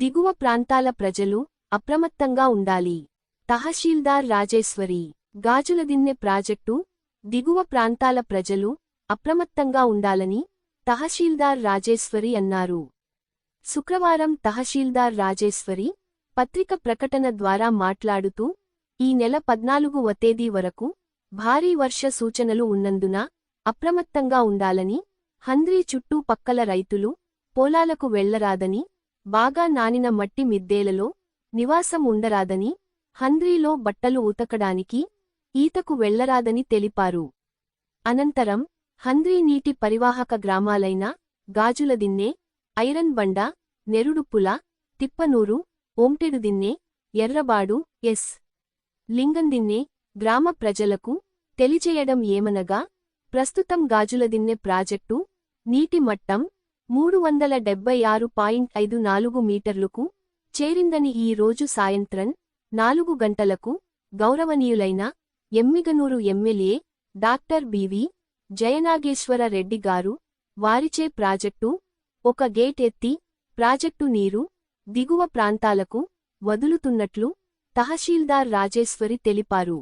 దిగువ ప్రాంతాల ప్రజలు అప్రమత్తంగా ఉండాలి. తహశీల్దార్ రాజేశ్వరి. గాజులదిన్నె ప్రాజెక్టు దిగువ ప్రాంతాల ప్రజలు అప్రమత్తంగా ఉండాలని తహశీల్దార్ రాజేశ్వరి అన్నారు. శుక్రవారం తహశీల్దార్ రాజేశ్వరి పత్రిక ప్రకటన ద్వారా మాట్లాడుతూ ఈ నెల 14వ తేదీ వరకు భారీ వర్ష సూచనలు ఉన్నందున అప్రమత్తంగా ఉండాలని, హంద్రీ చుట్టూ పక్కల రైతులు పొలాలకు వెళ్లరాదని, బాగా నానిన మట్టి మిద్దెలలో నివాసం ఉండరాదని, హంద్రీలో బట్టలు ఉతకడానికి ఈతకు వెళ్లరాదని తెలిపారు. అనంతరం హంద్రీ నీటి పరివాహక గ్రామాలైన గాజులదిన్నె, ఐరన్ బండ, నెరుడుపుల, తిప్పనూరు, ఓంటెడుదిన్నె, ఎర్రబాడు, ఎస్. లింగందిన్నె గ్రామ ప్రజలకు తెలియజేయడం ఏమనగా, ప్రస్తుతం గాజులదిన్నె ప్రాజెక్టు నీటి మట్టం 376.54 మీటర్లకు చేరిందని ఈ రోజు సాయంత్రం 4 గంటలకు గౌరవనీయులైన Yemmiganur MLA doctor B V Jayanageswara Reddy గారు వారిచే ప్రాజెక్టు ఒక గేట్ ఎత్తి ప్రాజెక్టు నీరు దిగువ ప్రాంతాలకు వదులుతున్నట్లు తహశీల్దార్ రాజేశ్వరి తెలిపారు.